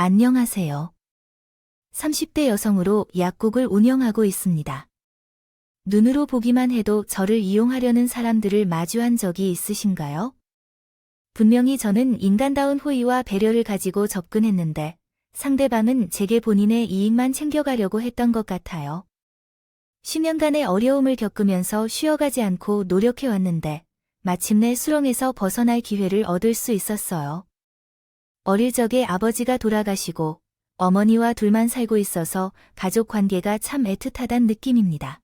안녕하세요. 30대 여성으로 약국을 운영하고 있습니다. 눈으로 보기만 해도 저를 이용하려는 사람들을 마주한 적이 있으신가요? 분명히 저는 인간다운 호의와 배려를 가지고 접근했는데 상대방은 제게 본인의 이익만 챙겨가려고 했던 것 같아요. 10년간의 어려움을 겪으면서 쉬어가지 않고 노력해왔는데 마침내 수렁에서 벗어날 기회를 얻을 수 있었어요. 어릴 적에 아버지가 돌아가시고 어머니와 둘만 살고 있어서 가족 관계가 참 애틋하단 느낌입니다.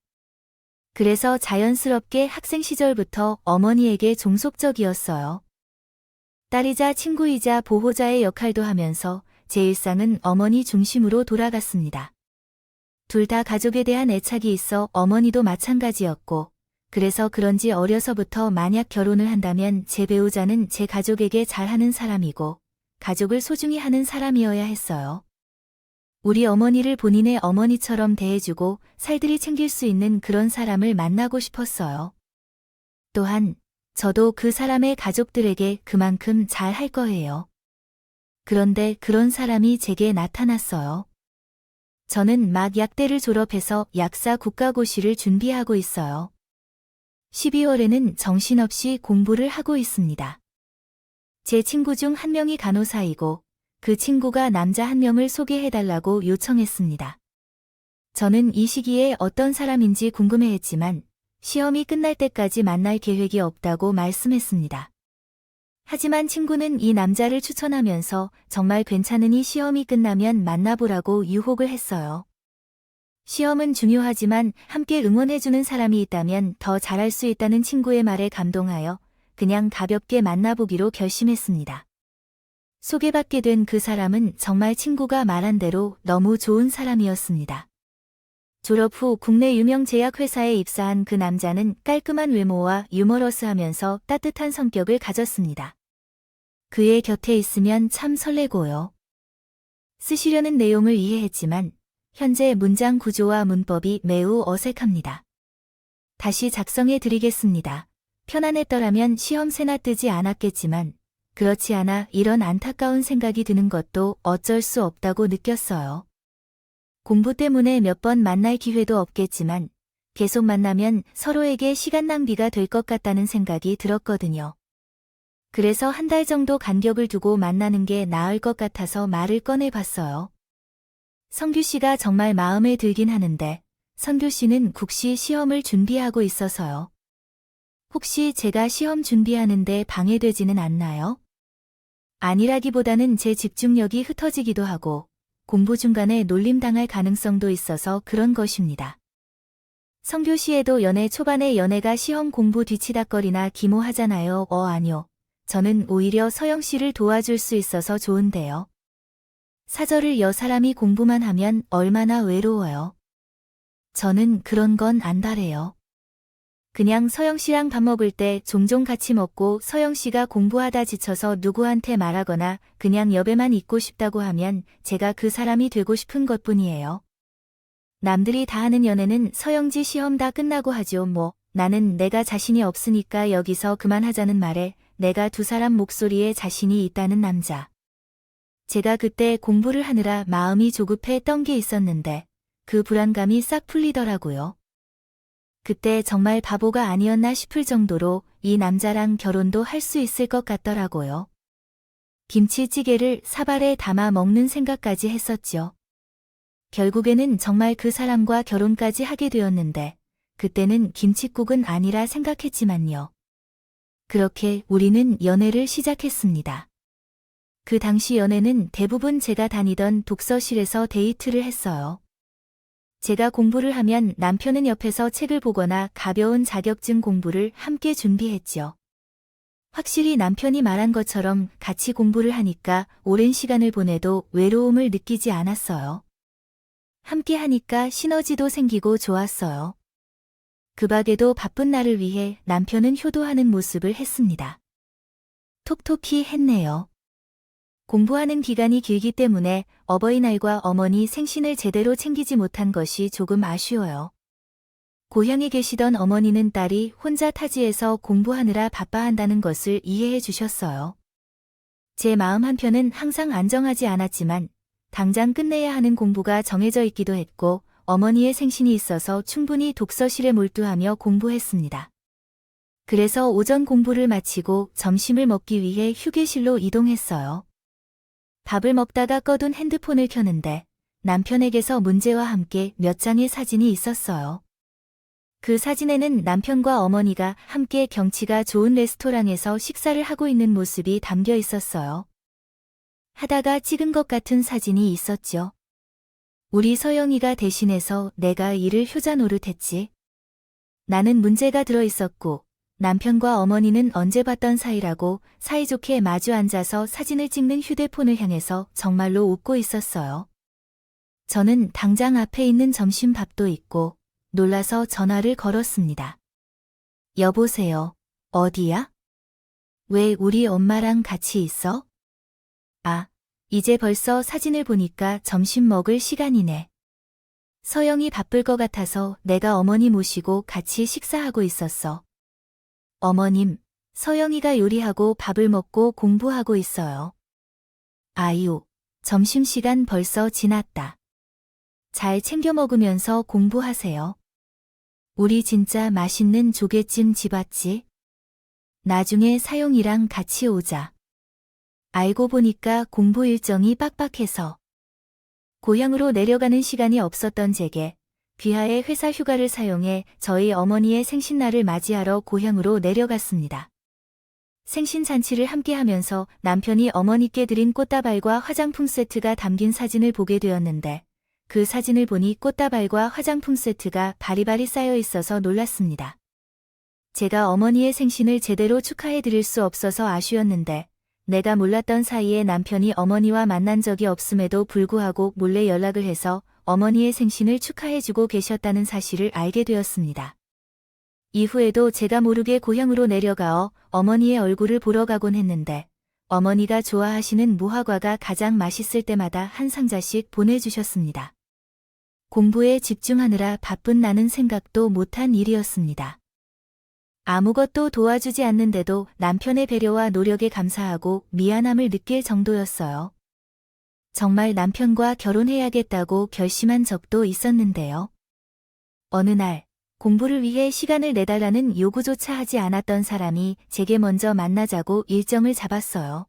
그래서 자연스럽게 학생 시절부터 어머니에게 종속적이었어요. 딸이자 친구이자 보호자의 역할도 하면서 제 일상은 어머니 중심으로 돌아갔습니다. 둘 다 가족에 대한 애착이 있어 어머니도 마찬가지였고, 그래서 그런지 어려서부터 만약 결혼을 한다면 제 배우자는 제 가족에게 잘하는 사람이고, 가족을 소중히 하는 사람이어야 했어요. 우리 어머니를 본인의 어머니처럼 대해주고 살들이 챙길 수 있는 그런 사람을 만나고 싶었어요. 또한 저도 그 사람의 가족들에게 그만큼 잘 할 거예요. 그런데 그런 사람이 제게 나타났어요. 저는 막 약대를 졸업해서 약사 국가고시를 준비하고 있어요. 12월에는 정신없이 공부를 하고 있습니다. 제 친구 중 한 명이 간호사이고 그 친구가 남자 한 명을 소개해달라고 요청했습니다. 저는 이 시기에 어떤 사람인지 궁금해했지만 시험이 끝날 때까지 만날 계획이 없다고 말씀했습니다. 하지만 친구는 이 남자를 추천하면서 정말 괜찮으니 시험이 끝나면 만나보라고 유혹을 했어요. 시험은 중요하지만 함께 응원해주는 사람이 있다면 더 잘할 수 있다는 친구의 말에 감동하여 그냥 가볍게 만나보기로 결심했습니다. 소개받게 된 그 사람은 정말 친구가 말한 대로 너무 좋은 사람이었습니다. 졸업 후 국내 유명 제약회사에 입사한 그 남자는 깔끔한 외모와 유머러스하면서 따뜻한 성격을 가졌습니다. 그의 곁에 있으면 참 설레고요. 쓰시려는 내용을 이해했지만 현재 문장 구조와 문법이 매우 어색합니다. 다시 작성해 드리겠습니다. 편안했더라면 시험세나 뜨지 않았겠지만 그렇지 않아 이런 안타까운 생각이 드는 것도 어쩔 수 없다고 느꼈어요. 공부 때문에 몇 번 만날 기회도 없겠지만 계속 만나면 서로에게 시간 낭비가 될 것 같다는 생각이 들었거든요. 그래서 한 달 정도 간격을 두고 만나는 게 나을 것 같아서 말을 꺼내봤어요. 성규 씨가 정말 마음에 들긴 하는데 선교 씨는 국시 시험을 준비하고 있어서요. 혹시 제가 시험 준비하는데 방해되지는 않나요? 아니라기보다는 제 집중력이 흩어지기도 하고 공부 중간에 놀림당할 가능성도 있어서 그런 것입니다. 성교 씨에도 연애 초반에 연애가 시험 공부 뒤치다거리나 기모하잖아요. 아니요. 저는 오히려 서영 씨를 도와줄 수 있어서 좋은데요. 사절을 여 사람이 공부만 하면 얼마나 외로워요. 저는 그런 건 안 바래요. 그냥 서영 씨랑 밥 먹을 때 종종 같이 먹고 서영 씨가 공부하다 지쳐서 누구한테 말하거나 그냥 옆에만 있고 싶다고 하면 제가 그 사람이 되고 싶은 것뿐이에요. 남들이 다 하는 연애는 서영지 시험 다 끝나고 하죠. 나는 내가 자신이 없으니까 여기서 그만하자는 말에 내가 두 사람 목소리에 자신이 있다는 남자. 제가 그때 공부를 하느라 마음이 조급했던 게 있었는데 그 불안감이 싹 풀리더라고요. 그때 정말 바보가 아니었나 싶을 정도로 이 남자랑 결혼도 할 수 있을 것 같더라고요. 김치찌개를 사발에 담아 먹는 생각까지 했었죠. 결국에는 정말 그 사람과 결혼까지 하게 되었는데 그때는 김칫국은 아니라 생각했지만요. 그렇게 우리는 연애를 시작했습니다. 그 당시 연애는 대부분 제가 다니던 독서실에서 데이트를 했어요. 제가 공부를 하면 남편은 옆에서 책을 보거나 가벼운 자격증 공부를 함께 준비했죠. 확실히 남편이 말한 것처럼 같이 공부를 하니까 오랜 시간을 보내도 외로움을 느끼지 않았어요. 함께 하니까 시너지도 생기고 좋았어요. 그 밖에도 바쁜 나를 위해 남편은 효도하는 모습을 했습니다. 톡톡히 했네요. 공부하는 기간이 길기 때문에 어버이날과 어머니 생신을 제대로 챙기지 못한 것이 조금 아쉬워요. 고향에 계시던 어머니는 딸이 혼자 타지에서 공부하느라 바빠한다는 것을 이해해 주셨어요. 제 마음 한편은 항상 안정하지 않았지만 당장 끝내야 하는 공부가 정해져 있기도 했고 어머니의 생신이 있어서 충분히 독서실에 몰두하며 공부했습니다. 그래서 오전 공부를 마치고 점심을 먹기 위해 휴게실로 이동했어요. 밥을 먹다가 꺼둔 핸드폰을 켜는데 남편에게서 문제와 함께 몇 장의 사진이 있었어요. 그 사진에는 남편과 어머니가 함께 경치가 좋은 레스토랑에서 식사를 하고 있는 모습이 담겨 있었어요. 하다가 찍은 것 같은 사진이 있었죠. 우리 서영이가 대신해서 내가 이를 효자 노릇했지. 나는 문제가 들어 있었고 남편과 어머니는 언제 봤던 사이라고 사이좋게 마주 앉아서 사진을 찍는 휴대폰을 향해서 정말로 웃고 있었어요. 저는 당장 앞에 있는 점심밥도 있고 놀라서 전화를 걸었습니다. 여보세요. 어디야? 왜 우리 엄마랑 같이 있어? 아, 이제 벌써 사진을 보니까 점심 먹을 시간이네. 서영이 바쁠 것 같아서 내가 어머니 모시고 같이 식사하고 있었어. 어머님, 서영이가 요리하고 밥을 먹고 공부하고 있어요. 아유, 점심시간 벌써 지났다. 잘 챙겨 먹으면서 공부하세요. 우리 진짜 맛있는 조개찜 집왔지? 나중에 사영이랑 같이 오자. 알고 보니까 공부 일정이 빡빡해서 고향으로 내려가는 시간이 없었던 제게 귀하의 회사 휴가를 사용해 저희 어머니의 생신날을 맞이하러 고향으로 내려갔습니다. 생신 잔치를 함께하면서 남편이 어머니께 드린 꽃다발과 화장품 세트가 담긴 사진을 보게 되었는데 그 사진을 보니 꽃다발과 화장품 세트가 바리바리 쌓여 있어서 놀랐습니다. 제가 어머니의 생신을 제대로 축하해 드릴 수 없어서 아쉬웠는데 내가 몰랐던 사이에 남편이 어머니와 만난 적이 없음에도 불구하고 몰래 연락을 해서 어머니의 생신을 축하해주고 계셨다는 사실을 알게 되었습니다. 이후에도 제가 모르게 고향으로 내려가어 어머니의 얼굴을 보러 가곤 했는데 어머니가 좋아하시는 무화과가 가장 맛있을 때마다 한 상자씩 보내주셨습니다. 공부에 집중하느라 바쁜 나는 생각도 못한 일이었습니다. 아무것도 도와주지 않는데도 남편의 배려와 노력에 감사하고 미안함을 느낄 정도였어요. 정말 남편과 결혼해야겠다고 결심한 적도 있었는데요. 어느 날 공부를 위해 시간을 내달라는 요구조차 하지 않았던 사람이 제게 먼저 만나자고 일정을 잡았어요.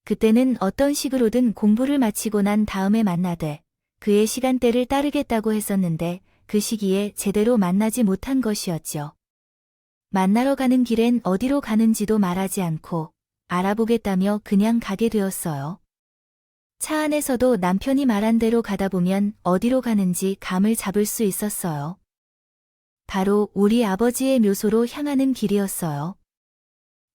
그때는 어떤 식으로든 공부를 마치고 난 다음에 만나되 그의 시간대를 따르겠다고 했었는데 그 시기에 제대로 만나지 못한 것이었죠. 만나러 가는 길엔 어디로 가는지도 말하지 않고 알아보겠다며 그냥 가게 되었어요. 차 안에서도 남편이 말한 대로 가다 보면 어디로 가는지 감을 잡을 수 있었어요. 바로 우리 아버지의 묘소로 향하는 길이었어요.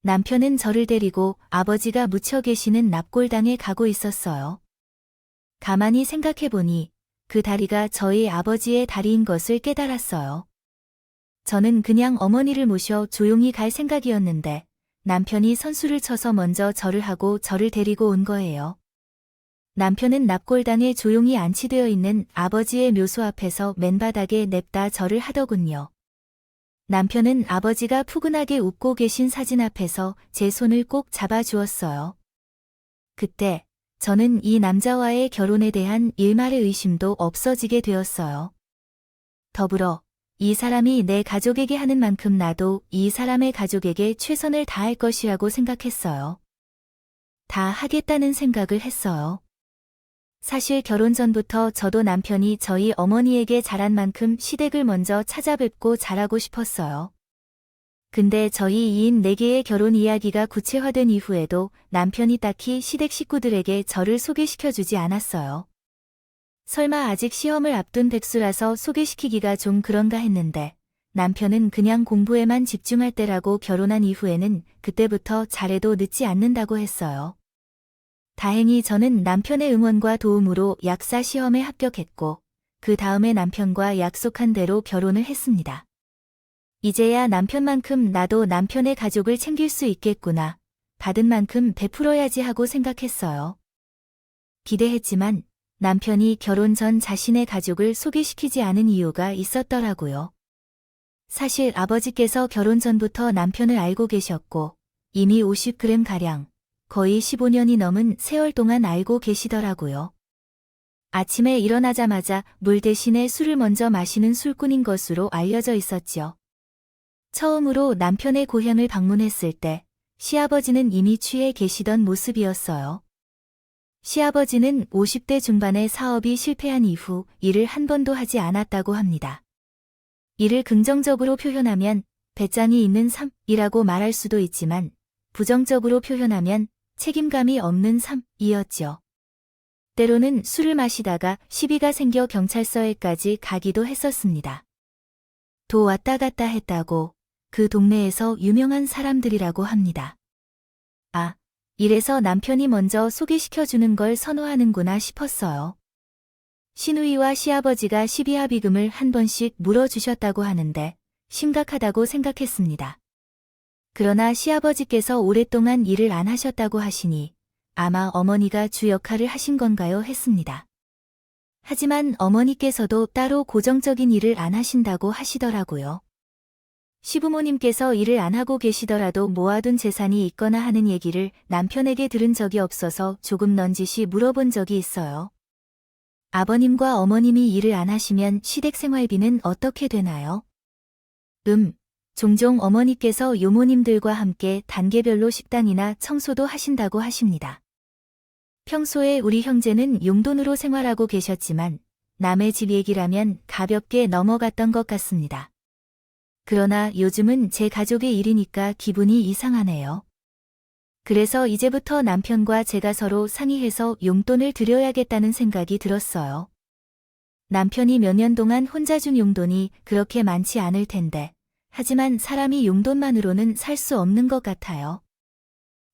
남편은 저를 데리고 아버지가 묻혀 계시는 납골당에 가고 있었어요. 가만히 생각해보니 그 다리가 저희 아버지의 다리인 것을 깨달았어요. 저는 그냥 어머니를 모셔 조용히 갈 생각이었는데 남편이 선수를 쳐서 먼저 절을 하고 저를 데리고 온 거예요. 남편은 납골당에 조용히 안치되어 있는 아버지의 묘소 앞에서 맨바닥에 냅다 절을 하더군요. 남편은 아버지가 푸근하게 웃고 계신 사진 앞에서 제 손을 꼭 잡아주었어요. 그때 저는 이 남자와의 결혼에 대한 일말의 의심도 없어지게 되었어요. 더불어 이 사람이 내 가족에게 하는 만큼 나도 이 사람의 가족에게 최선을 다할 것이라고 생각했어요. 다 하겠다는 생각을 했어요. 사실 결혼 전부터 저도 남편이 저희 어머니에게 잘한 만큼 시댁을 먼저 찾아뵙고 잘하고 싶었어요. 근데 저희 2인 4개의 결혼 이야기가 구체화된 이후에도 남편이 딱히 시댁 식구들에게 저를 소개시켜주지 않았어요. 설마 아직 시험을 앞둔 백수라서 소개시키기가 좀 그런가 했는데 남편은 그냥 공부에만 집중할 때라고 결혼한 이후에는 그때부터 잘해도 늦지 않는다고 했어요. 다행히 저는 남편의 응원과 도움으로 약사 시험에 합격했고 그 다음에 남편과 약속한 대로 결혼을 했습니다. 이제야 남편만큼 나도 남편의 가족을 챙길 수 있겠구나. 받은 만큼 베풀어야지 하고 생각했어요. 기대했지만 남편이 결혼 전 자신의 가족을 소개시키지 않은 이유가 있었더라고요. 사실 아버지께서 결혼 전부터 남편을 알고 계셨고 이미 50g가량 거의 15년이 넘은 세월 동안 알고 계시더라고요. 아침에 일어나자마자 물 대신에 술을 먼저 마시는 술꾼인 것으로 알려져 있었지요. 처음으로 남편의 고향을 방문했을 때 시아버지는 이미 취해 계시던 모습이었어요. 시아버지는 50대 중반에 사업이 실패한 이후 일을 한 번도 하지 않았다고 합니다. 이를 긍정적으로 표현하면 배짱이 있는 삶이라고 말할 수도 있지만 부정적으로 표현하면 책임감이 없는 삶이었지요. 때로는 술을 마시다가 시비가 생겨 경찰서에까지 가기도 했었습니다. 도 왔다 갔다 했다고 그 동네에서 유명한 사람들이라고 합니다. 아, 이래서 남편이 먼저 소개시켜주는 걸 선호하는구나 싶었어요. 시누이와 시아버지가 시비합의금을 한 번씩 물어주셨다고 하는데 심각하다고 생각했습니다. 그러나 시아버지께서 오랫동안 일을 안 하셨다고 하시니 아마 어머니가 주 역할을 하신 건가요 했습니다. 하지만 어머니께서도 따로 고정적인 일을 안 하신다고 하시더라고요. 시부모님께서 일을 안 하고 계시더라도 모아둔 재산이 있거나 하는 얘기를 남편에게 들은 적이 없어서 조금 넌지시 물어본 적이 있어요. 아버님과 어머님이 일을 안 하시면 시댁 생활비는 어떻게 되나요? 종종 어머니께서 요모님들과 함께 단계별로 식당이나 청소도 하신다고 하십니다. 평소에 우리 형제는 용돈으로 생활하고 계셨지만 남의 집 얘기라면 가볍게 넘어갔던 것 같습니다. 그러나 요즘은 제 가족의 일이니까 기분이 이상하네요. 그래서 이제부터 남편과 제가 서로 상의해서 용돈을 드려야겠다는 생각이 들었어요. 남편이 몇 년 동안 혼자 준 용돈이 그렇게 많지 않을 텐데, 하지만 사람이 용돈만으로는 살 수 없는 것 같아요.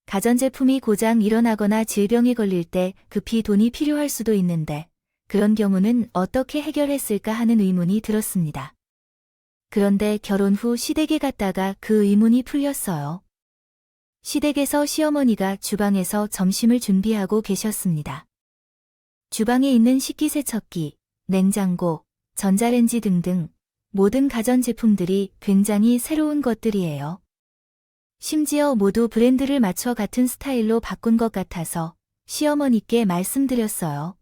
가전제품이 고장 일어나거나 질병에 걸릴 때 급히 돈이 필요할 수도 있는데, 그런 경우는 어떻게 해결했을까 하는 의문이 들었습니다. 그런데 결혼 후 시댁에 갔다가 그 의문이 풀렸어요. 시댁에서 시어머니가 주방에서 점심을 준비하고 계셨습니다. 주방에 있는 식기세척기, 냉장고, 전자레인지 등등 모든 가전제품들이 굉장히 새로운 것들이에요. 심지어 모두 브랜드를 맞춰 같은 스타일로 바꾼 것 같아서 시어머니께 말씀드렸어요.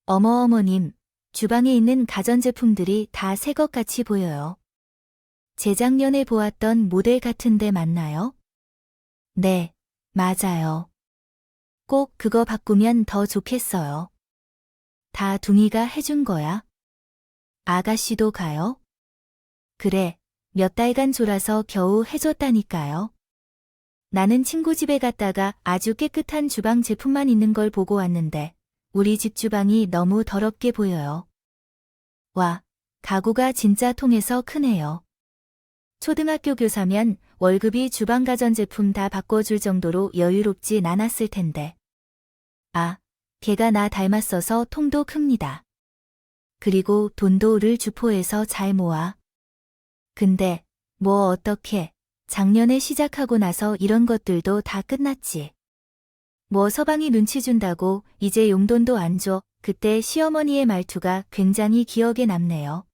어머님, 주방에 있는 가전제품들이 다 새 것 같이 보여요. 재작년에 보았던 모델 같은데 맞나요? 네, 맞아요. 꼭 그거 바꾸면 더 좋겠어요. 다 둥이가 해준 거야? 아가씨도 가요? 그래, 몇 달간 졸아서 겨우 해줬다니까요. 나는 친구 집에 갔다가 아주 깨끗한 주방 제품만 있는 걸 보고 왔는데 우리 집 주방이 너무 더럽게 보여요. 와, 가구가 진짜 통해서 크네요. 초등학교 교사면 월급이 주방 가전제품 다 바꿔줄 정도로 여유롭진 않았을 텐데. 아, 걔가 나 닮았어서 통도 큽니다. 그리고 돈도 를 주포해서 잘 모아. 근데 뭐 어떡해. 작년에 시작하고 나서 이런 것들도 다 끝났지. 뭐 서방이 눈치 준다고 이제 용돈도 안 줘. 그때 시어머니의 말투가 굉장히 기억에 남네요.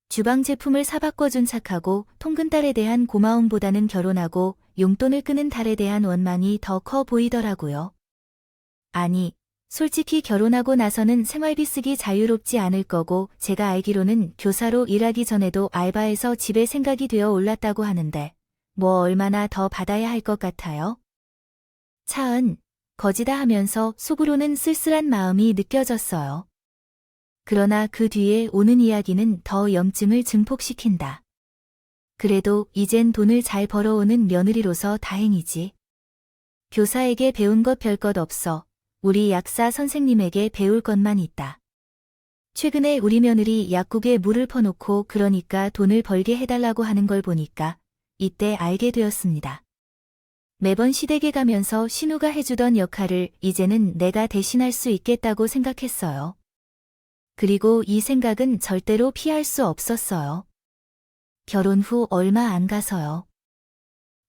주방 제품을 사 바꿔준 착하고 통근 딸에 대한 고마움보다는 결혼하고 용돈을 끄는 딸에 대한 원망이 더 커 보이더라고요. 아니, 솔직히 결혼하고 나서는 생활비 쓰기 자유롭지 않을 거고 제가 알기로는 교사로 일하기 전에도 알바해서 집에 생각이 되어 올랐다고 하는데 뭐 얼마나 더 받아야 할 것 같아요? 차은, 거지다 하면서 속으로는 쓸쓸한 마음이 느껴졌어요. 그러나 그 뒤에 오는 이야기는 더 염증을 증폭시킨다. 그래도 이젠 돈을 잘 벌어오는 며느리로서 다행이지. 교사에게 배운 것 별것 없어. 우리 약사 선생님에게 배울 것만 있다. 최근에 우리 며느리 약국에 물을 퍼놓고 그러니까 돈을 벌게 해달라고 하는 걸 보니까 이때 알게 되었습니다. 매번 시댁에 가면서 신우가 해주던 역할을 이제는 내가 대신할 수 있겠다고 생각했어요. 그리고 이 생각은 절대로 피할 수 없었어요. 결혼 후 얼마 안 가서요.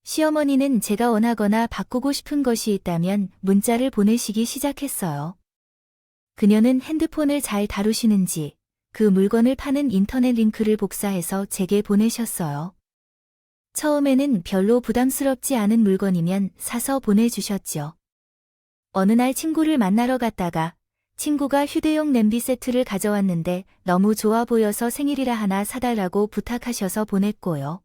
시어머니는 제가 원하거나 바꾸고 싶은 것이 있다면 문자를 보내시기 시작했어요. 그녀는 핸드폰을 잘 다루시는지 그 물건을 파는 인터넷 링크를 복사해서 제게 보내셨어요. 처음에는 별로 부담스럽지 않은 물건이면 사서 보내주셨죠. 어느 날 친구를 만나러 갔다가 친구가 휴대용 냄비 세트를 가져왔는데 너무 좋아 보여서 생일이라 하나 사달라고 부탁하셔서 보냈고요.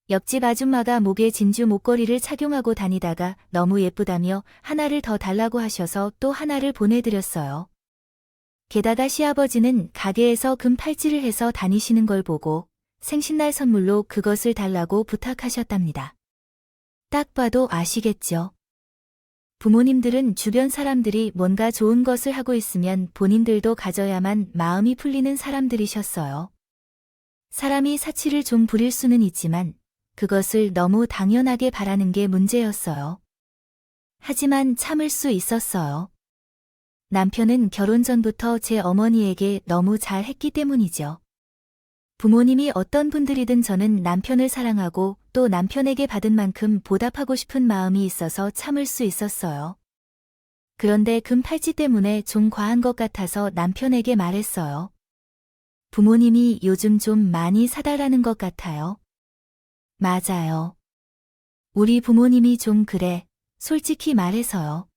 옆집 아줌마가 목에 진주 목걸이를 착용하고 다니다가 너무 예쁘다며 하나를 더 달라고 하셔서 또 하나를 보내드렸어요. 게다가 시아버지는 가게에서 금 팔찌를 해서 다니시는 걸 보고 생신날 선물로 그것을 달라고 부탁하셨답니다. 딱 봐도 아시겠죠? 부모님들은 주변 사람들이 뭔가 좋은 것을 하고 있으면 본인들도 가져야만 마음이 풀리는 사람들이셨어요. 사람이 사치를 좀 부릴 수는 있지만 그것을 너무 당연하게 바라는 게 문제였어요. 하지만 참을 수 있었어요. 남편은 결혼 전부터 제 어머니에게 너무 잘했기 때문이죠. 부모님이 어떤 분들이든 저는 남편을 사랑하고 또 남편에게 받은 만큼 보답하고 싶은 마음이 있어서 참을 수 있었어요. 그런데 금 팔찌 때문에 좀 과한 것 같아서 남편에게 말했어요. 부모님이 요즘 좀 많이 사달라는 것 같아요. 맞아요. 우리 부모님이 좀 그래, 솔직히 말해서요.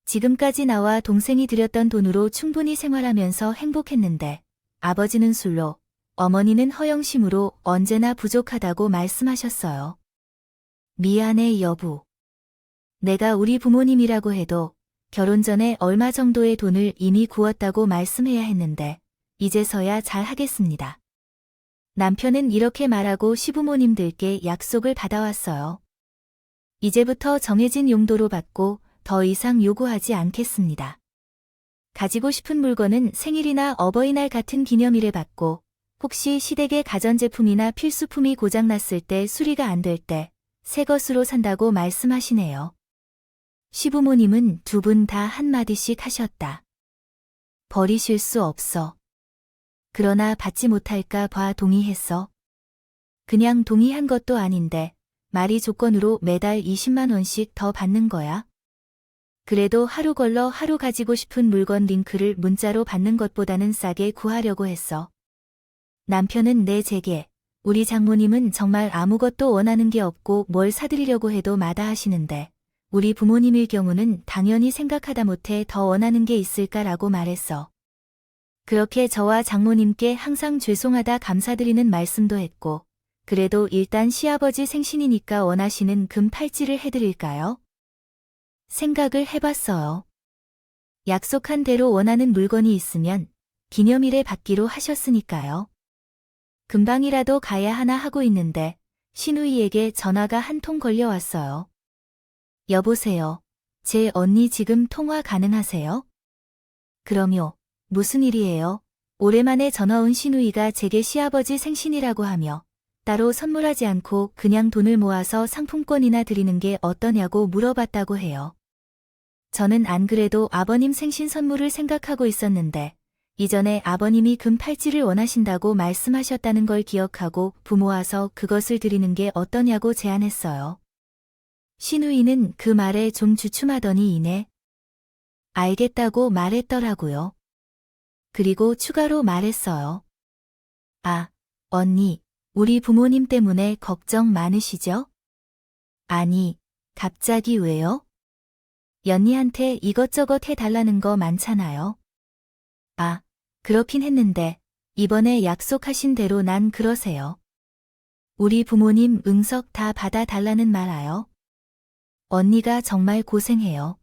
지금까지 나와 동생이 들였던 돈으로 충분히 생활하면서 행복했는데 아버지는 술로, 어머니는 허영심으로 언제나 부족하다고 말씀하셨어요. 미안해 여보. 내가 우리 부모님이라고 해도 결혼 전에 얼마 정도의 돈을 이미 구웠다고 말씀해야 했는데 이제서야 잘 하겠습니다. 남편은 이렇게 말하고 시부모님들께 약속을 받아왔어요. 이제부터 정해진 용도로 받고 더 이상 요구하지 않겠습니다. 가지고 싶은 물건은 생일이나 어버이날 같은 기념일에 받고 혹시 시댁의 가전제품이나 필수품이 고장났을 때 수리가 안 될 때 새 것으로 산다고 말씀하시네요. 시부모님은 두 분 다 한마디씩 하셨다. 버리실 수 없어. 그러나 받지 못할까 봐 동의했어. 그냥 동의한 것도 아닌데 말이 조건으로 매달 20만 원씩 더 받는 거야. 그래도 하루 걸러 하루 가지고 싶은 물건 링크를 문자로 받는 것보다는 싸게 구하려고 했어. 남편은 내 제게, 우리 장모님은 정말 아무것도 원하는 게 없고 뭘 사드리려고 해도 마다하시는데 우리 부모님일 경우는 당연히 생각하다 못해 더 원하는 게 있을까라고 말했어. 그렇게 저와 장모님께 항상 죄송하다 감사드리는 말씀도 했고 그래도 일단 시아버지 생신이니까 원하시는 금 팔찌를 해드릴까요? 생각을 해봤어요. 약속한 대로 원하는 물건이 있으면 기념일에 받기로 하셨으니까요. 금방이라도 가야 하나 하고 있는데 신우이에게 전화가 한 통 걸려왔어요. 여보세요. 제 언니 지금 통화 가능하세요? 그럼요. 무슨 일이에요? 오랜만에 전화 온 신우이가 제게 시아버지 생신이라고 하며 따로 선물하지 않고 그냥 돈을 모아서 상품권이나 드리는 게 어떠냐고 물어봤다고 해요. 저는 안 그래도 아버님 생신 선물을 생각하고 있었는데 이전에 아버님이 금 팔찌를 원하신다고 말씀하셨다는 걸 기억하고 부모와서 그것을 드리는 게 어떠냐고 제안했어요. 신우이는 그 말에 좀 주춤하더니 이내 알겠다고 말했더라고요. 그리고 추가로 말했어요. 아, 언니, 우리 부모님 때문에 걱정 많으시죠? 아니, 갑자기 왜요? 연니한테 이것저것 해달라는 거 많잖아요. 아, 그렇긴 했는데 이번에 약속하신 대로 난 그러세요. 우리 부모님 응석 다 받아달라는 말 아요? 언니가 정말 고생해요.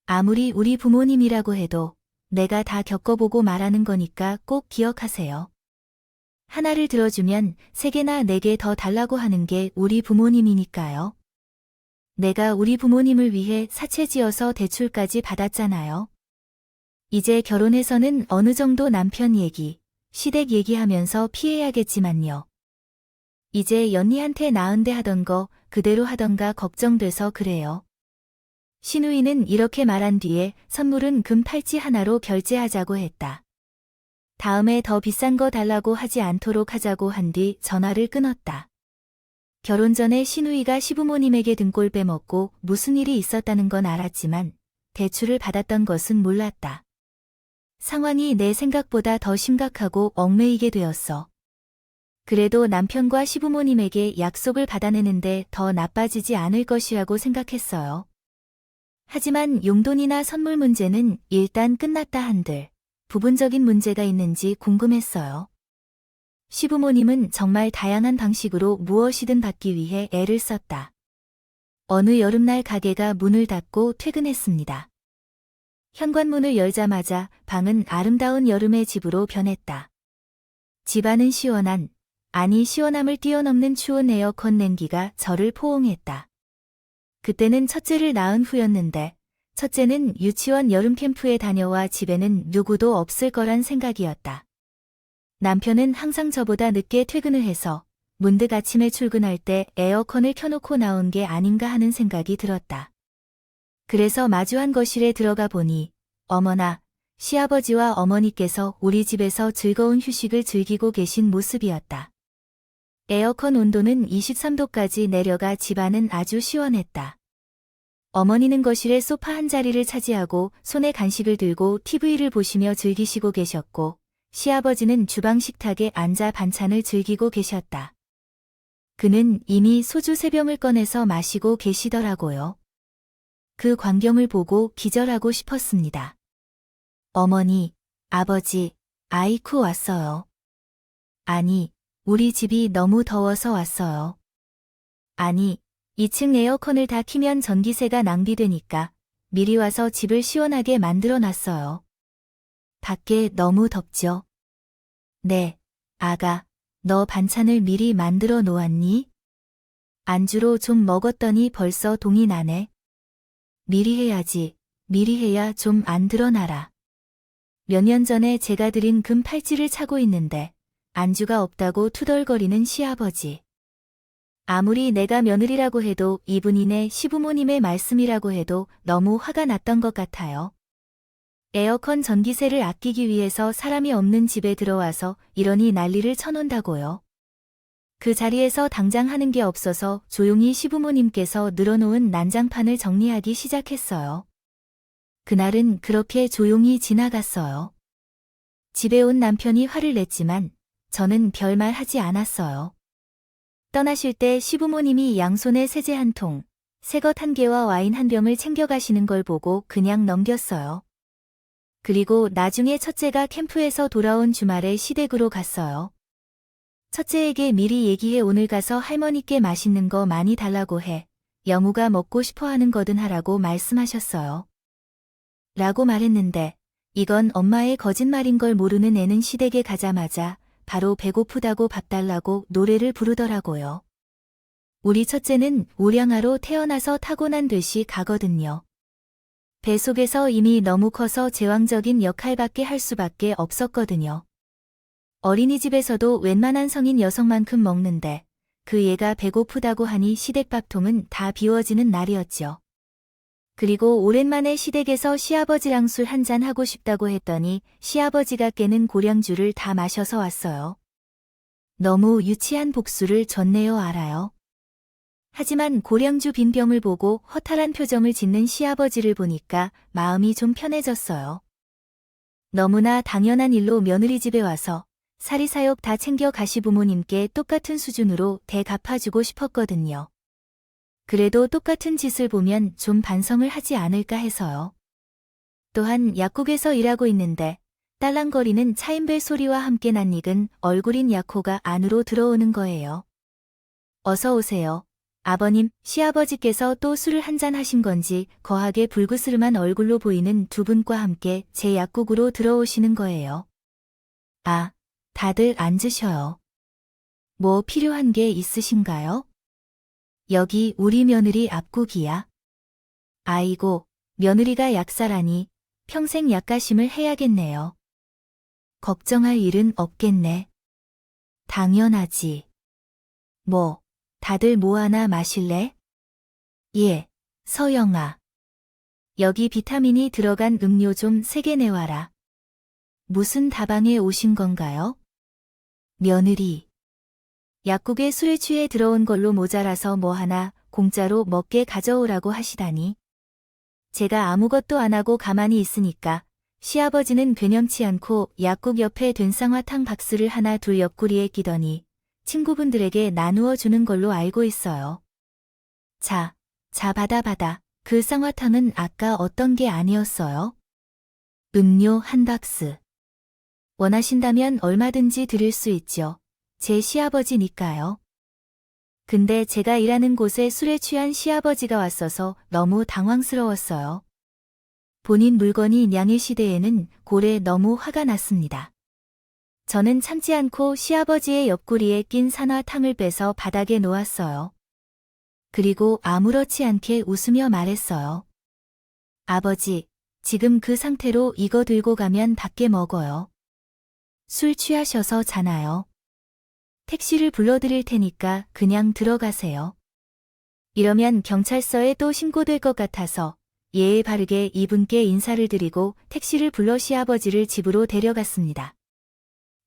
아무리 우리 부모님이라고 해도 내가 다 겪어보고 말하는 거니까 꼭 기억하세요. 하나를 들어주면 3개나 4개 더 달라고 하는 게 우리 부모님이니까요. 내가 우리 부모님을 위해 사채지어서 대출까지 받았잖아요. 이제 결혼해서는 어느 정도 남편 얘기, 시댁 얘기하면서 피해야겠지만요. 이제 연니한테 나은데 하던 거 그대로 하던가 걱정돼서 그래요. 신우이는 이렇게 말한 뒤에 선물은 금 팔찌 하나로 결제하자고 했다. 다음에 더 비싼 거 달라고 하지 않도록 하자고 한 뒤 전화를 끊었다. 결혼 전에 신우이가 시부모님에게 등골 빼먹고 무슨 일이 있었다는 건 알았지만 대출을 받았던 것은 몰랐다. 상황이 내 생각보다 더 심각하고 얽매이게 되었어. 그래도 남편과 시부모님에게 약속을 받아내는데 더 나빠지지 않을 것이라고 생각했어요. 하지만 용돈이나 선물 문제는 일단 끝났다 한들 부분적인 문제가 있는지 궁금했어요. 시부모님은 정말 다양한 방식으로 무엇이든 받기 위해 애를 썼다. 어느 여름날 가게가 문을 닫고 퇴근했습니다. 현관문을 열자마자 방은 아름다운 여름의 집으로 변했다. 집안은 시원한, 아니 시원함을 뛰어넘는 추운 에어컨 냉기가 저를 포옹했다. 그때는 첫째를 낳은 후였는데 첫째는 유치원 여름 캠프에 다녀와 집에는 누구도 없을 거란 생각이었다. 남편은 항상 저보다 늦게 퇴근을 해서 문득 아침에 출근할 때 에어컨을 켜놓고 나온 게 아닌가 하는 생각이 들었다. 그래서 마주한 거실에 들어가 보니 어머나, 시아버지와 어머니께서 우리 집에서 즐거운 휴식을 즐기고 계신 모습이었다. 에어컨 온도는 23도까지 내려가 집안은 아주 시원했다. 어머니는 거실에 소파 한 자리를 차지하고 손에 간식을 들고 TV를 보시며 즐기시고 계셨고 시아버지는 주방 식탁에 앉아 반찬을 즐기고 계셨다. 그는 이미 소주 3병을 꺼내서 마시고 계시더라고요. 그 광경을 보고 기절하고 싶었습니다. 어머니, 아버지, 아이쿠 왔어요. 아니, 우리 집이 너무 더워서 왔어요. 아니, 2층 에어컨을 다 키면 전기세가 낭비되니까 미리 와서 집을 시원하게 만들어 놨어요. 밖에 너무 덥죠? 네, 아가, 너 반찬을 미리 만들어 놓았니? 안주로 좀 먹었더니 벌써 동이 나네. 미리 해야지, 미리 해야 좀 안 드러나라. 몇 년 전에 제가 드린 금 팔찌를 차고 있는데 안주가 없다고 투덜거리는 시아버지. 아무리 내가 며느리라고 해도 이분이네 시부모님의 말씀이라고 해도 너무 화가 났던 것 같아요. 에어컨 전기세를 아끼기 위해서 사람이 없는 집에 들어와서 이러니 난리를 쳐놓는다고요. 그 자리에서 당장 하는 게 없어서 조용히 시부모님께서 늘어놓은 난장판을 정리하기 시작했어요. 그날은 그렇게 조용히 지나갔어요. 집에 온 남편이 화를 냈지만 저는 별말 하지 않았어요. 떠나실 때 시부모님이 양손에 세제 한 통, 새것 1개와 와인 1병을 챙겨가시는 걸 보고 그냥 넘겼어요. 그리고 나중에 첫째가 캠프에서 돌아온 주말에 시댁으로 갔어요. 첫째에게 미리 얘기해 오늘 가서 할머니께 맛있는 거 많이 달라고 해. 영우가 먹고 싶어 하는 거든 하라고 말씀하셨어요. 라고 말했는데 이건 엄마의 거짓말인 걸 모르는 애는 시댁에 가자마자 바로 배고프다고 밥 달라고 노래를 부르더라고요. 우리 첫째는 우량아로 태어나서 타고난 듯이 가거든요. 뱃속에서 이미 너무 커서 제왕적인 역할밖에 할 수밖에 없었거든요. 어린이집에서도 웬만한 성인 여성만큼 먹는데 그 얘가 배고프다고 하니 시댁밥통은 다 비워지는 날이었죠. 그리고 오랜만에 시댁에서 시아버지랑 술 한잔 하고 싶다고 했더니 시아버지가 깨는 고량주를 다 마셔서 왔어요. 너무 유치한 복수를 줬네요, 알아요. 하지만 고량주 빈 병을 보고 허탈한 표정을 짓는 시아버지를 보니까 마음이 좀 편해졌어요. 너무나 당연한 일로 며느리 집에 와서 사리사욕 다 챙겨 가시 부모님께 똑같은 수준으로 대갚아주고 싶었거든요. 그래도 똑같은 짓을 보면 좀 반성을 하지 않을까 해서요. 또한 약국에서 일하고 있는데 딸랑거리는 차인벨 소리와 함께 낯익은 얼굴인 약호가 안으로 들어오는 거예요. 어서 오세요. 아버님, 시아버지께서 또 술을 한잔 하신 건지 거하게 불그스름한 얼굴로 보이는 두 분과 함께 제 약국으로 들어오시는 거예요. 아, 다들 앉으셔요. 뭐 필요한 게 있으신가요? 여기 우리 며느리 앞국이야. 아이고, 며느리가 약사라니 평생 약가심을 해야겠네요. 걱정할 일은 없겠네. 당연하지. 뭐, 다들 뭐 하나 마실래? 예, 서영아. 여기 비타민이 들어간 음료 좀 3개 내와라. 무슨 다방에 오신 건가요? 며느리. 약국에 술에 취해 들어온 걸로 모자라서 뭐 하나 공짜로 먹게 가져오라고 하시다니. 제가 아무것도 안 하고 가만히 있으니까 시아버지는 괴념치 않고 약국 옆에 된쌍화탕 박스를 하나 둘 옆구리에 끼더니 친구분들에게 나누어 주는 걸로 알고 있어요. 자, 받아. 그 쌍화탕은 아까 어떤 게 아니었어요? 음료 한 박스. 원하신다면 얼마든지 드릴 수 있죠. 제 시아버지니까요. 근데 제가 일하는 곳에 술에 취한 시아버지가 왔어서 너무 당황스러웠어요. 본인 물건이 냥일 시대에는 고래 너무 화가 났습니다. 저는 참지 않고 시아버지의 옆구리에 낀 산화탕을 빼서 바닥에 놓았어요. 그리고 아무렇지 않게 웃으며 말했어요. 아버지, 지금 그 상태로 이거 들고 가면 밖에 먹어요. 술 취하셔서잖아요. 택시를 불러드릴 테니까 그냥 들어가세요. 이러면 경찰서에 또 신고될 것 같아서 예의 바르게 이분께 인사를 드리고 택시를 불러 시아버지를 집으로 데려갔습니다.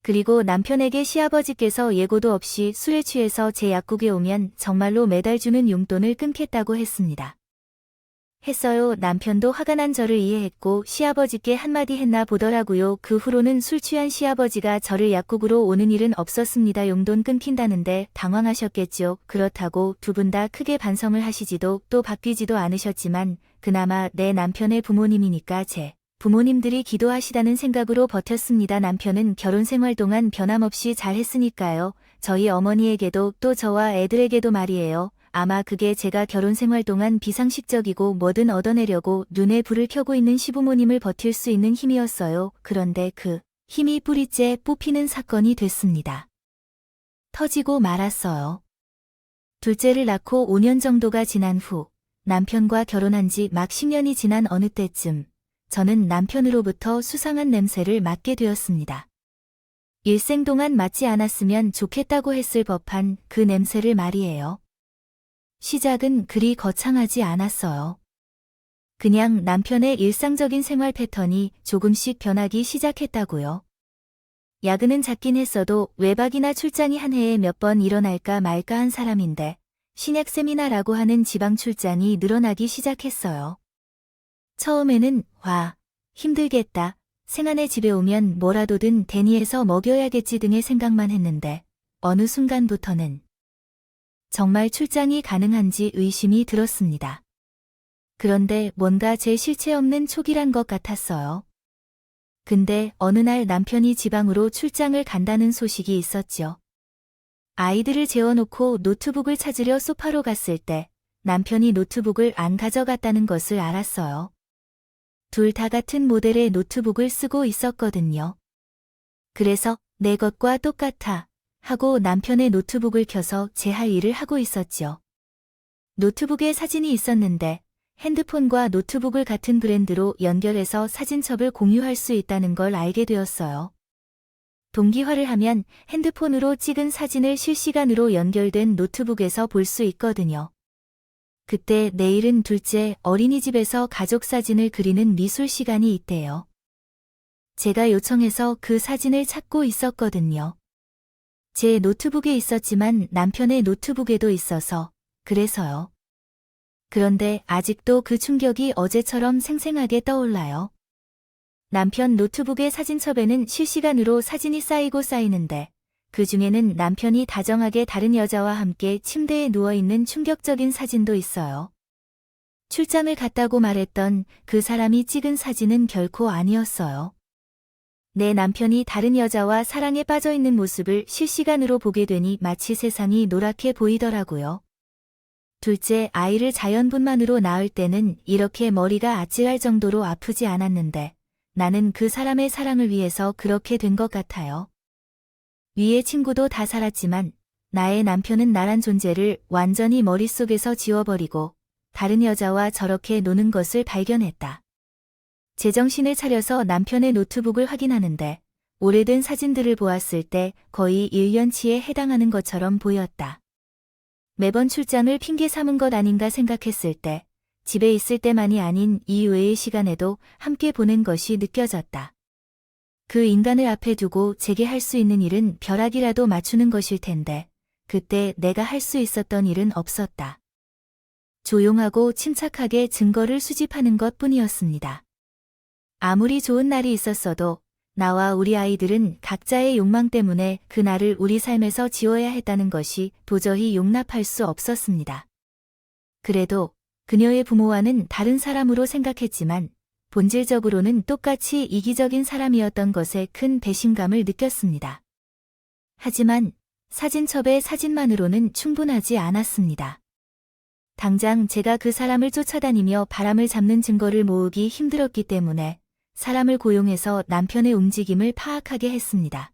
그리고 남편에게 시아버지께서 예고도 없이 술에 취해서 제 약국에 오면 정말로 매달 주는 용돈을 끊겠다고 했습니다. 했어요. 남편도 화가 난 저를 이해했고 시아버지께 한마디 했나 보더라고요. 그 후로는 술 취한 시아버지가 저를 약국으로 오는 일은 없었습니다. 용돈 끊긴다는데 당황하셨겠죠. 그렇다고 두 분 다 크게 반성을 하시지도 또 바뀌지도 않으셨지만 그나마 내 남편의 부모님이니까 제 부모님들이 기도하시다는 생각으로 버텼습니다. 남편은 결혼 생활 동안 변함없이 잘했으니까요. 저희 어머니에게도 또 저와 애들에게도 말이에요. 아마 그게 제가 결혼 생활 동안 비상식적이고 뭐든 얻어내려고 눈에 불을 켜고 있는 시부모님을 버틸 수 있는 힘이었어요. 그런데 그 힘이 뿌리째 뽑히는 사건이 됐습니다. 터지고 말았어요. 둘째를 낳고 5년 정도가 지난 후 남편과 결혼한 지 막 10년이 지난 어느 때쯤 저는 남편으로부터 수상한 냄새를 맡게 되었습니다. 일생 동안 맡지 않았으면 좋겠다고 했을 법한 그 냄새를 말이에요. 시작은 그리 거창하지 않았어요. 그냥 남편의 일상적인 생활 패턴이 조금씩 변하기 시작했다고요. 야근은 작긴 했어도 외박이나 출장이 한 해에 몇 번 일어날까 말까 한 사람인데 신약 세미나라고 하는 지방 출장이 늘어나기 시작했어요. 처음에는 와, 힘들겠다, 생안에 집에 오면 뭐라도든 대니에서 먹여야겠지 등의 생각만 했는데 어느 순간부터는 정말 출장이 가능한지 의심이 들었습니다. 그런데 뭔가 제 실체 없는 촉이란 것 같았어요. 근데 어느 날 남편이 지방으로 출장을 간다는 소식이 있었죠. 아이들을 재워놓고 노트북을 찾으려 소파로 갔을 때 남편이 노트북을 안 가져갔다는 것을 알았어요. 둘 다 같은 모델의 노트북을 쓰고 있었거든요. 그래서 내 것과 똑같아 하고 남편의 노트북을 켜서 제 할 일을 하고 있었죠. 노트북에 사진이 있었는데 핸드폰과 노트북을 같은 브랜드로 연결해서 사진첩을 공유할 수 있다는 걸 알게 되었어요. 동기화를 하면 핸드폰으로 찍은 사진을 실시간으로 연결된 노트북에서 볼 수 있거든요. 그때 내일은 둘째 어린이집에서 가족 사진을 그리는 미술 시간이 있대요. 제가 요청해서 그 사진을 찾고 있었거든요. 제 노트북에 있었지만 남편의 노트북에도 있어서 그래서요. 그런데 아직도 그 충격이 어제처럼 생생하게 떠올라요. 남편 노트북의 사진첩에는 실시간으로 사진이 쌓이고 쌓이는데 그 중에는 남편이 다정하게 다른 여자와 함께 침대에 누워있는 충격적인 사진도 있어요. 출장을 갔다고 말했던 그 사람이 찍은 사진은 결코 아니었어요. 내 남편이 다른 여자와 사랑에 빠져있는 모습을 실시간으로 보게 되니 마치 세상이 노랗게 보이더라고요. 둘째 아이를 자연분만으로 낳을 때는 이렇게 머리가 아찔할 정도로 아프지 않았는데 나는 그 사람의 사랑을 위해서 그렇게 된 것 같아요. 위의 친구도 다 살았지만 나의 남편은 나란 존재를 완전히 머릿속에서 지워버리고 다른 여자와 저렇게 노는 것을 발견했다. 제정신을 차려서 남편의 노트북을 확인하는데 오래된 사진들을 보았을 때 거의 1년치에 해당하는 것처럼 보였다. 매번 출장을 핑계 삼은 것 아닌가 생각했을 때 집에 있을 때만이 아닌 이외의 시간에도 함께 보낸 것이 느껴졌다. 그 인간을 앞에 두고 제게 할 수 있는 일은 벼락이라도 맞추는 것일 텐데 그때 내가 할 수 있었던 일은 없었다. 조용하고 침착하게 증거를 수집하는 것뿐이었습니다. 아무리 좋은 날이 있었어도 나와 우리 아이들은 각자의 욕망 때문에 그 날을 우리 삶에서 지워야 했다는 것이 도저히 용납할 수 없었습니다. 그래도 그녀의 부모와는 다른 사람으로 생각했지만 본질적으로는 똑같이 이기적인 사람이었던 것에 큰 배신감을 느꼈습니다. 하지만 사진첩의 사진만으로는 충분하지 않았습니다. 당장 제가 그 사람을 쫓아다니며 바람을 잡는 증거를 모으기 힘들었기 때문에 사람을 고용해서 남편의 움직임을 파악하게 했습니다.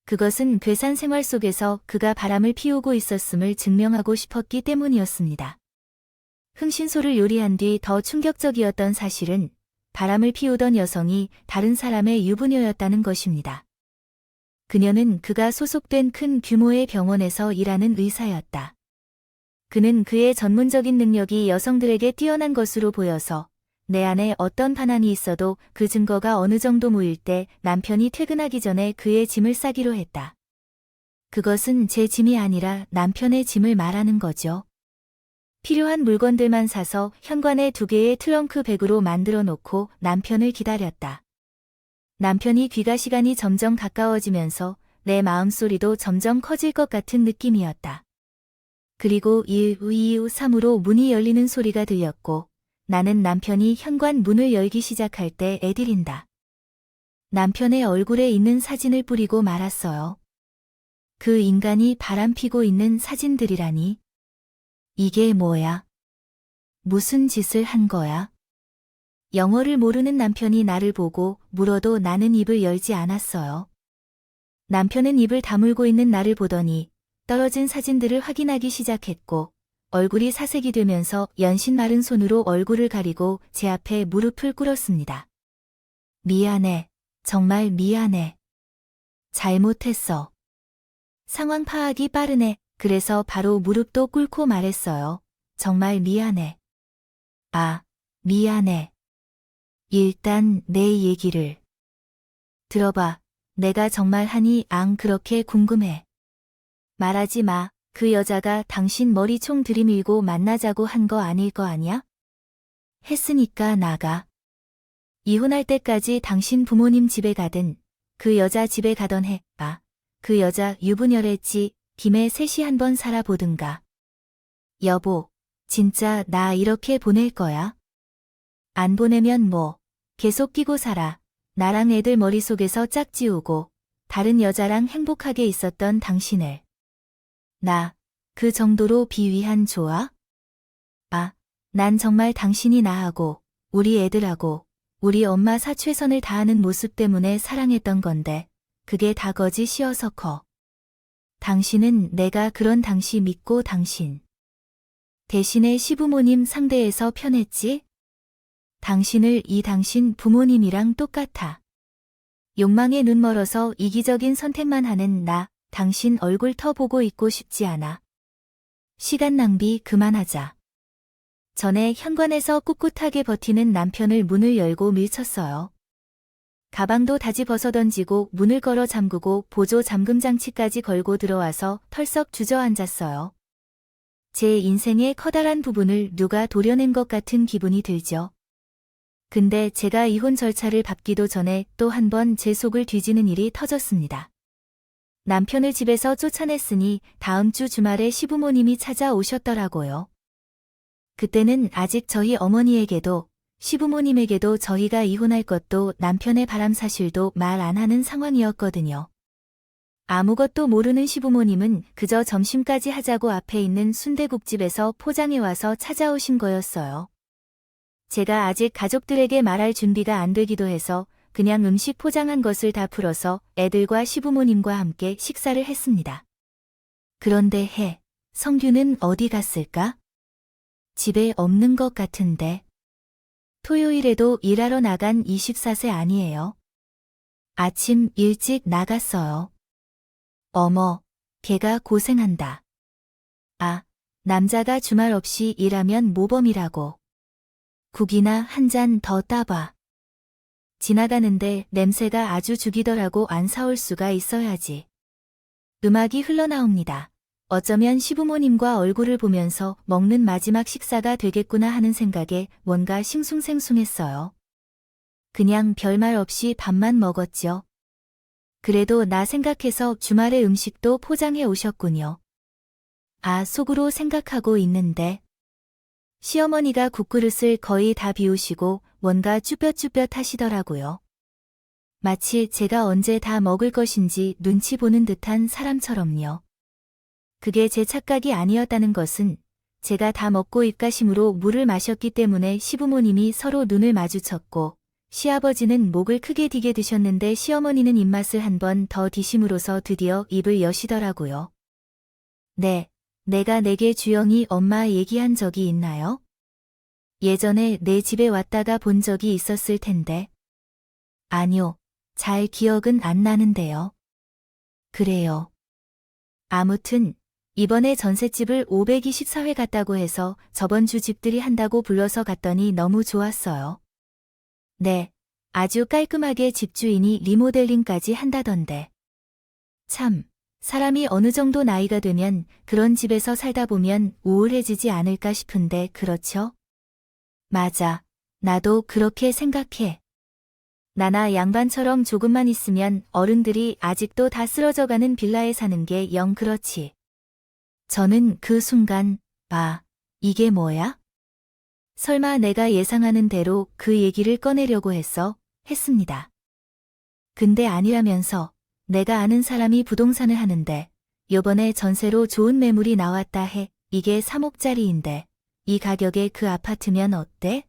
그것은 괴산 생활 속에서 그가 바람을 피우고 있었음을 증명하고 싶었기 때문이었습니다. 흥신소를 요리한 뒤 더 충격적이었던 사실은 바람을 피우던 여성이 다른 사람의 유부녀였다는 것입니다. 그녀는 그가 소속된 큰 규모의 병원에서 일하는 의사였다. 그는 그의 전문적인 능력이 여성들에게 뛰어난 것으로 보여서 내 안에 어떤 반환이 있어도 그 증거가 어느 정도 모일 때 남편이 퇴근하기 전에 그의 짐을 싸기로 했다. 그것은 제 짐이 아니라 남편의 짐을 말하는 거죠. 필요한 물건들만 사서 현관에 2개의 트렁크 백으로 만들어 놓고 남편을 기다렸다. 남편이 귀가 시간이 점점 가까워지면서 내 마음소리도 점점 커질 것 같은 느낌이었다. 그리고 1, 2, 3으로 문이 열리는 소리가 들렸고 나는 남편이 현관 문을 열기 시작할 때 애들인다. 남편의 얼굴에 있는 사진을 뿌리고 말았어요. 그 인간이 바람피고 있는 사진들이라니. 이게 뭐야? 무슨 짓을 한 거야? 영어를 모르는 남편이 나를 보고 물어도 나는 입을 열지 않았어요. 남편은 입을 다물고 있는 나를 보더니 떨어진 사진들을 확인하기 시작했고 얼굴이 사색이 되면서 연신 마른 손으로 얼굴을 가리고 제 앞에 무릎을 꿇었습니다. 미안해. 정말 미안해. 잘못했어. 상황 파악이 빠르네. 그래서 바로 무릎도 꿇고 말했어요. 정말 미안해. 아, 미안해. 일단 내 얘기를 들어봐. 내가 정말 하니 앙 그렇게 궁금해. 말하지 마. 그 여자가 당신 머리총 들이밀고 만나자고 한 거 아닐 거 아니야? 했으니까 나가. 이혼할 때까지 당신 부모님 집에 가든 그 여자 집에 가던 해. 아, 그 여자 유부녀랬지. 김에 셋이 한번 살아보든가. 여보, 진짜 나 이렇게 보낼 거야? 안 보내면 뭐, 계속 끼고 살아. 나랑 애들 머릿속에서 짝지우고 다른 여자랑 행복하게 있었던 당신을. 나, 그 정도로 비위한 좋아? 아, 난 정말 당신이 나하고 우리 애들하고 우리 엄마 최선을 다하는 모습 때문에 사랑했던 건데 그게 다 거짓이어서 커. 당신은 내가 그런 당시 믿고 당신 대신에 시부모님 상대에서 편했지? 당신을 이 당신 부모님이랑 똑같아. 욕망에 눈 멀어서 이기적인 선택만 하는 나, 당신 얼굴 터 보고 있고 싶지 않아. 시간 낭비 그만하자. 전에 현관에서 꿋꿋하게 버티는 남편을 문을 열고 밀쳤어요. 가방도 다시 벗어던지고 문을 걸어 잠그고 보조 잠금 장치까지 걸고 들어와서 털썩 주저앉았어요. 제 인생의 커다란 부분을 누가 도려낸 것 같은 기분이 들죠. 근데 제가 이혼 절차를 밟기도 전에 또 한 번 제 속을 뒤지는 일이 터졌습니다. 남편을 집에서 쫓아냈으니 다음 주 주말에 시부모님이 찾아오셨더라고요. 그때는 아직 저희 어머니에게도 시부모님에게도 저희가 이혼할 것도 남편의 바람 사실도 말 안 하는 상황이었거든요. 아무것도 모르는 시부모님은 그저 점심까지 하자고 앞에 있는 순대국집에서 포장해 와서 찾아오신 거였어요. 제가 아직 가족들에게 말할 준비가 안 되기도 해서 그냥 음식 포장한 것을 다 풀어서 애들과 시부모님과 함께 식사를 했습니다. 그런데 성규는 어디 갔을까? 집에 없는 것 같은데. 토요일에도 일하러 나간 24세 아니에요. 아침 일찍 나갔어요. 어머, 걔가 고생한다. 아, 남자가 주말 없이 일하면 모범이라고. 국이나 한 잔 더 따봐. 지나가는데 냄새가 아주 죽이더라고 안 사올 수가 있어야지. 음악이 흘러나옵니다. 어쩌면 시부모님과 얼굴을 보면서 먹는 마지막 식사가 되겠구나 하는 생각에 뭔가 싱숭생숭했어요. 그냥 별말 없이 밥만 먹었죠. 그래도 나 생각해서 주말에 음식도 포장해 오셨군요. 아, 속으로 생각하고 있는데. 시어머니가 국그릇을 거의 다 비우시고 뭔가 쭈뼛쭈뼛 하시더라고요. 마치 제가 언제 다 먹을 것인지 눈치 보는 듯한 사람처럼요. 그게 제 착각이 아니었다는 것은 제가 다 먹고 입가심으로 물을 마셨기 때문에 시부모님이 서로 눈을 마주쳤고 시아버지는 목을 크게 디게 드셨는데 시어머니는 입맛을 한 번 더 디심으로써 드디어 입을 여시더라고요. 네, 내가 내게 주영이 엄마 얘기한 적이 있나요? 예전에 내 집에 왔다가 본 적이 있었을 텐데. 아니요, 잘 기억은 안 나는데요. 그래요. 아무튼 이번에 전셋집을 524회 갔다고 해서 저번 주 집들이 한다고 불러서 갔더니 너무 좋았어요. 네, 아주 깔끔하게 집주인이 리모델링까지 한다던데. 참, 사람이 어느 정도 나이가 되면 그런 집에서 살다 보면 우울해지지 않을까 싶은데 그렇죠? 맞아, 나도 그렇게 생각해. 나나 양반처럼 조금만 있으면 어른들이 아직도 다 쓰러져가는 빌라에 사는 게 영 그렇지. 저는 그 순간, 아, 이게 뭐야? 설마 내가 예상하는 대로 그 얘기를 꺼내려고 했습니다. 근데 아니라면서 내가 아는 사람이 부동산을 하는데 요번에 전세로 좋은 매물이 나왔다 해. 이게 3억짜리인데 이 가격에 그 아파트면 어때?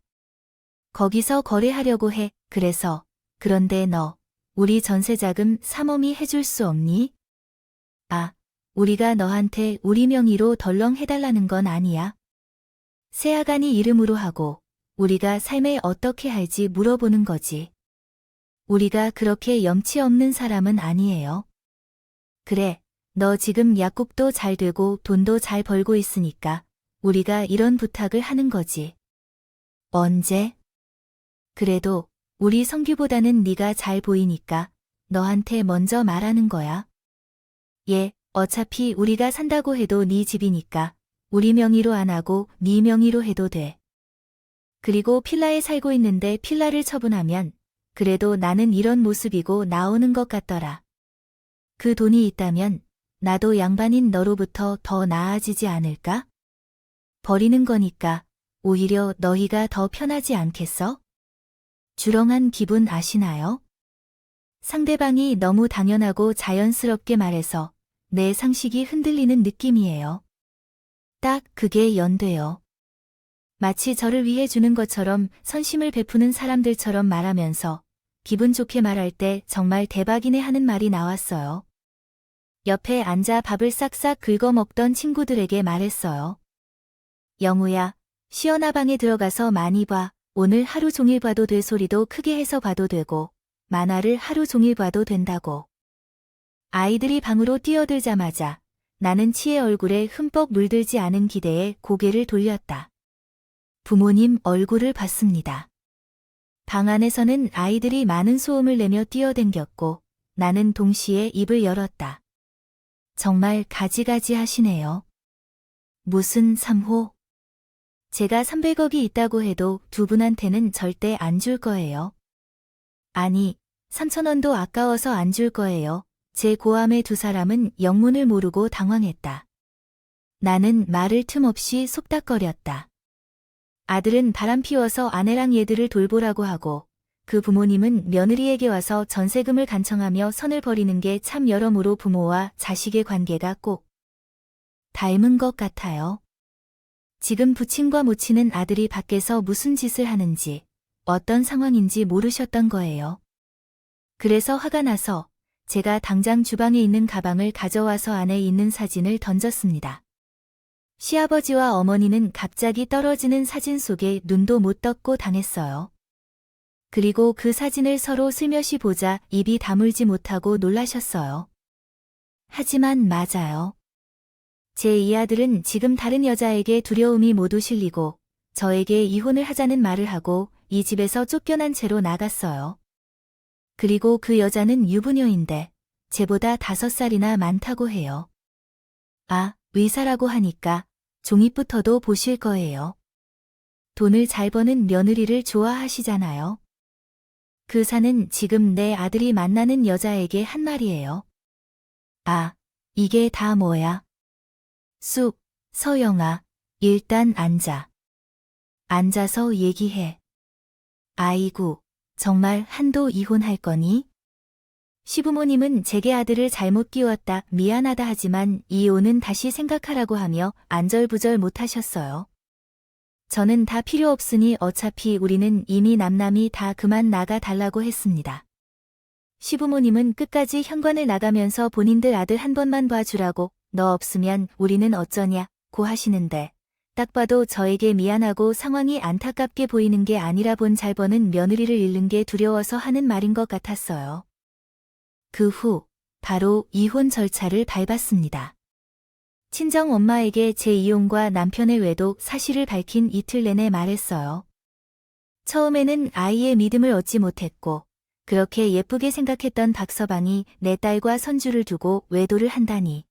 거기서 거래하려고 해. 그래서 그런데 너 우리 전세자금 3억이 해줄 수 없니? 아, 우리가 너한테 우리 명의로 덜렁 해달라는 건 아니야. 새아가니 이름으로 하고 우리가 삶에 어떻게 할지 물어보는 거지. 우리가 그렇게 염치 없는 사람은 아니에요. 그래, 너 지금 약국도 잘 되고 돈도 잘 벌고 있으니까 우리가 이런 부탁을 하는 거지. 언제? 그래도 우리 성규보다는 네가 잘 보이니까 너한테 먼저 말하는 거야. 예, 어차피 우리가 산다고 해도 네 집이니까 우리 명의로 안 하고 네 명의로 해도 돼. 그리고 필라에 살고 있는데 필라를 처분하면 그래도 나는 이런 모습이고 나오는 것 같더라. 그 돈이 있다면 나도 양반인 너로부터 더 나아지지 않을까? 버리는 거니까 오히려 너희가 더 편하지 않겠어? 주렁한 기분 아시나요? 상대방이 너무 당연하고 자연스럽게 말해서 내 상식이 흔들리는 느낌이에요. 딱 그게 연돼요. 마치 저를 위해 주는 것처럼 선심을 베푸는 사람들처럼 말하면서 기분 좋게 말할 때 정말 대박이네 하는 말이 나왔어요. 옆에 앉아 밥을 싹싹 긁어 먹던 친구들에게 말했어요. 영우야, 시연아 방에 들어가서 많이 봐. 오늘 하루 종일 봐도 돼. 소리도 크게 해서 봐도 되고 만화를 하루 종일 봐도 된다고. 아이들이 방으로 뛰어들자마자 나는 치의 얼굴에 흠뻑 물들지 않은 기대에 고개를 돌렸다. 부모님 얼굴을 봤습니다. 방 안에서는 아이들이 많은 소음을 내며 뛰어댕겼고 나는 동시에 입을 열었다. 정말 가지가지 하시네요. 무슨 3호? 제가 300억이 있다고 해도 두 분한테는 절대 안 줄 거예요. 아니, 3,000원도 아까워서 안 줄 거예요. 제 고함에 두 사람은 영문을 모르고 당황했다. 나는 말을 틈없이 속닥거렸다. 아들은 바람 피워서 아내랑 얘들을 돌보라고 하고 그 부모님은 며느리에게 와서 전세금을 간청하며 선을 벌이는 게 참 여러모로 부모와 자식의 관계가 꼭 닮은 것 같아요. 지금 부친과 모친은 아들이 밖에서 무슨 짓을 하는지 어떤 상황인지 모르셨던 거예요. 그래서 화가 나서 제가 당장 주방에 있는 가방을 가져와서 안에 있는 사진을 던졌습니다. 시아버지와 어머니는 갑자기 떨어지는 사진 속에 눈도 못 떴고 당했어요. 그리고 그 사진을 서로 슬며시 보자 입이 다물지 못하고 놀라셨어요. 하지만 맞아요. 제 이 아들은 지금 다른 여자에게 두려움이 모두 실리고 저에게 이혼을 하자는 말을 하고 이 집에서 쫓겨난 채로 나갔어요. 그리고 그 여자는 유부녀인데 쟤보다 5살이나 많다고 해요. 아, 의사라고 하니까 종이부터도 보실 거예요. 돈을 잘 버는 며느리를 좋아하시잖아요. 그 사는 지금 내 아들이 만나는 여자에게 한 말이에요. 아, 이게 다 뭐야? 쑥, 서영아, 일단 앉아. 앉아서 얘기해. 아이고, 정말 한도 이혼할 거니? 시부모님은 제게 아들을 잘못 키웠다, 미안하다 하지만 이혼은 다시 생각하라고 하며 안절부절 못하셨어요. 저는 다 필요 없으니 어차피 우리는 이미 남남이 다 그만 나가 달라고 했습니다. 시부모님은 끝까지 현관을 나가면서 본인들 아들 한 번만 봐주라고, 너 없으면 우리는 어쩌냐 고 하시는데 딱 봐도 저에게 미안하고 상황이 안타깝게 보이는 게 아니라 본 잘 버는 며느리를 잃는 게 두려워서 하는 말인 것 같았어요. 그 후 바로 이혼 절차를 밟았습니다. 친정 엄마에게 제 이혼과 남편의 외도 사실을 밝힌 이틀 내내 말했어요. 처음에는 아이의 믿음을 얻지 못했고 그렇게 예쁘게 생각했던 박서방이 내 딸과 선주를 두고 외도를 한다니.